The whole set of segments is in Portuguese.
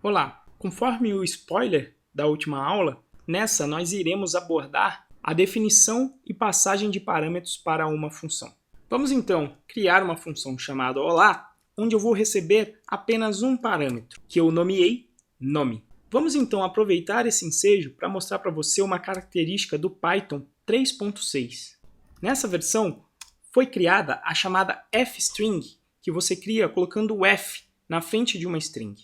Olá, conforme o spoiler da última aula, nessa nós iremos abordar a definição e passagem de parâmetros para uma função. Vamos então criar uma função chamada olá, onde eu vou receber apenas um parâmetro, que eu nomeei nome. Vamos então aproveitar esse ensejo para mostrar para você uma característica do Python 3.6. Nessa versão foi criada a chamada fstring, que você cria colocando o f na frente de uma string.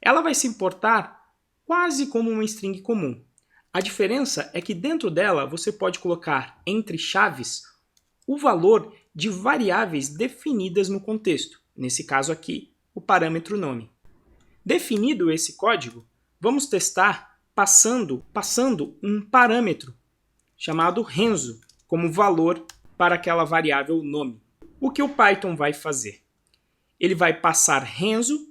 Ela vai se importar quase como uma string comum. A diferença é que dentro dela você pode colocar entre chaves o valor de variáveis definidas no contexto, nesse caso aqui, o parâmetro nome. Definido esse código, vamos testar passando um parâmetro chamado Renzo como valor para aquela variável nome. O que o Python vai fazer? Ele vai passar Renzo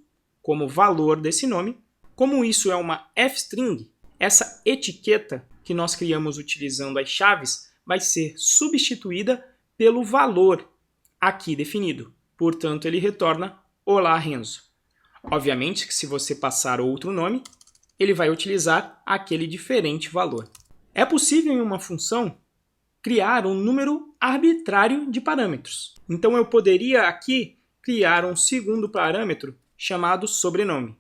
como valor desse nome. Como isso é uma fstring, essa etiqueta que nós criamos utilizando as chaves vai ser substituída pelo valor aqui definido. Portanto, ele retorna Olá Renzo. Obviamente que se você passar outro nome, ele vai utilizar aquele diferente valor. É possível em uma função criar um número arbitrário de parâmetros. Então eu poderia aqui criar um segundo parâmetro chamado sobrenome.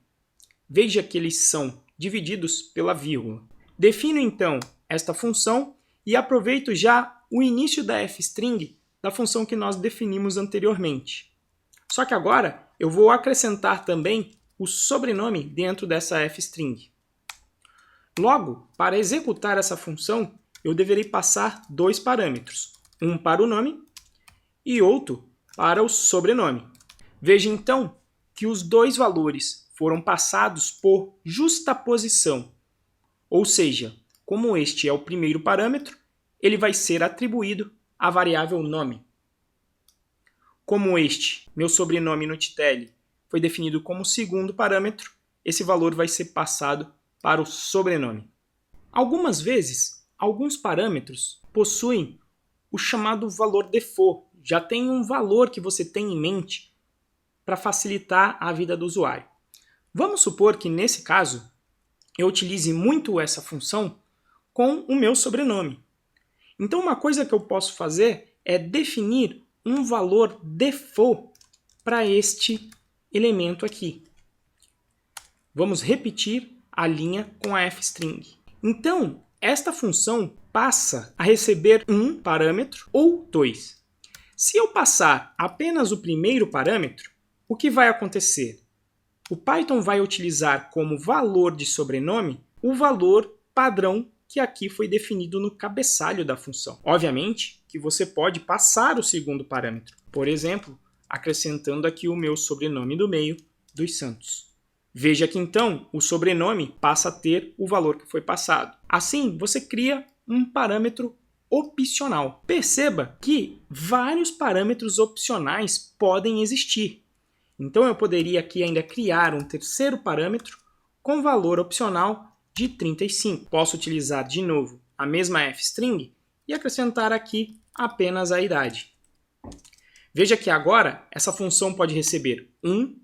Veja que eles são divididos pela vírgula. Defino então esta função e aproveito já o início da fstring da função que nós definimos anteriormente. Só que agora eu vou acrescentar também o sobrenome dentro dessa fstring. Logo, para executar essa função, eu deverei passar dois parâmetros, um para o nome e outro para o sobrenome. Veja então que os dois valores foram passados por justaposição, ou seja, como este é o primeiro parâmetro, ele vai ser atribuído à variável nome. Como este, meu sobrenome no titelle, foi definido como segundo parâmetro, esse valor vai ser passado para o sobrenome. Algumas vezes, alguns parâmetros possuem o chamado valor default, já tem um valor que você tem em mente para facilitar a vida do usuário. Vamos supor que nesse caso eu utilize muito essa função com o meu sobrenome. Então uma coisa que eu posso fazer é definir um valor default para este elemento aqui. Vamos repetir a linha com a fstring. Então, esta função passa a receber um parâmetro ou dois. Se eu passar apenas o primeiro parâmetro, o que vai acontecer? O Python vai utilizar como valor de sobrenome o valor padrão que aqui foi definido no cabeçalho da função. Obviamente que você pode passar o segundo parâmetro, por exemplo, acrescentando aqui o meu sobrenome do meio, dos Santos. Veja que então o sobrenome passa a ter o valor que foi passado. Assim, você cria um parâmetro opcional. Perceba que vários parâmetros opcionais podem existir. Então eu poderia aqui ainda criar um terceiro parâmetro com valor opcional de 35. Posso utilizar de novo a mesma fstring e acrescentar aqui apenas a idade. Veja que agora essa função pode receber 1,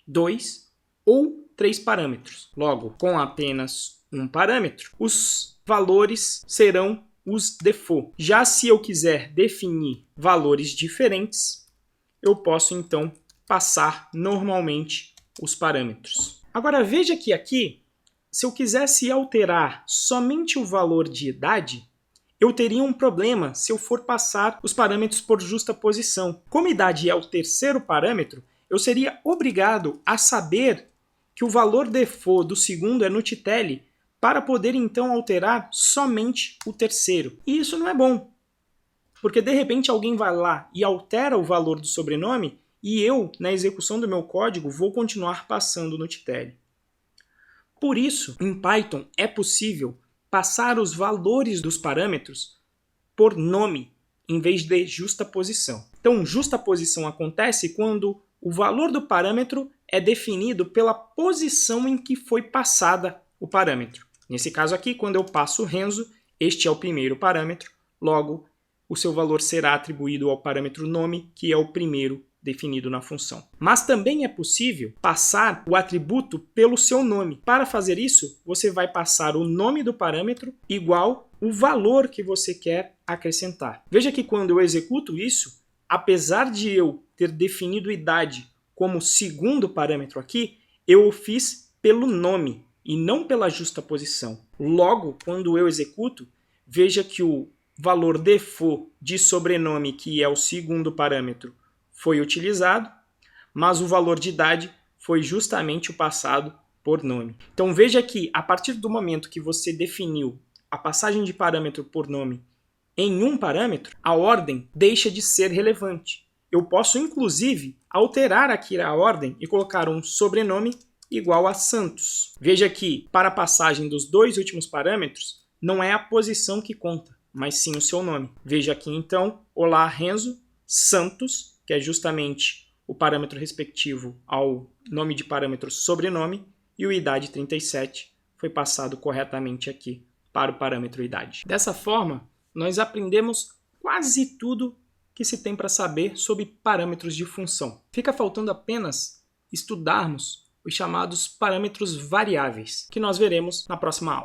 2 ou 3 parâmetros. Logo, com apenas um parâmetro, os valores serão os default. Já se eu quiser definir valores diferentes, eu posso então passar normalmente os parâmetros. Agora veja que aqui, se eu quisesse alterar somente o valor de idade, eu teria um problema se eu for passar os parâmetros por justaposição. Como idade é o terceiro parâmetro, eu seria obrigado a saber que o valor default do segundo é no titelle para poder então alterar somente o terceiro. E isso não é bom, porque de repente alguém vai lá e altera o valor do sobrenome e eu, na execução do meu código, vou continuar passando no titelle. Por isso, em Python é possível passar os valores dos parâmetros por nome, em vez de justaposição. Então, justaposição acontece quando o valor do parâmetro é definido pela posição em que foi passada o parâmetro. Nesse caso aqui, quando eu passo Renzo, este é o primeiro parâmetro, logo, o seu valor será atribuído ao parâmetro nome, que é o primeiro definido na função. Mas também é possível passar o atributo pelo seu nome. Para fazer isso, você vai passar o nome do parâmetro igual o valor que você quer acrescentar. Veja que quando eu executo isso, apesar de eu ter definido idade como segundo parâmetro aqui, eu o fiz pelo nome e não pela justaposição. Logo, quando eu executo, veja que o valor default de sobrenome, que é o segundo parâmetro, foi utilizado, mas o valor de idade foi justamente o passado por nome. Então veja que a partir do momento que você definiu a passagem de parâmetro por nome em um parâmetro, a ordem deixa de ser relevante. Eu posso, inclusive, alterar aqui a ordem e colocar um sobrenome igual a Santos. Veja que, para a passagem dos dois últimos parâmetros, não é a posição que conta, mas sim o seu nome. Veja aqui, então, Olá Renzo Santos, que é justamente o parâmetro respectivo ao nome de parâmetro sobrenome, e o idade 37 foi passado corretamente aqui para o parâmetro idade. Dessa forma, nós aprendemos quase tudo que se tem para saber sobre parâmetros de função. Fica faltando apenas estudarmos os chamados parâmetros variáveis, que nós veremos na próxima aula.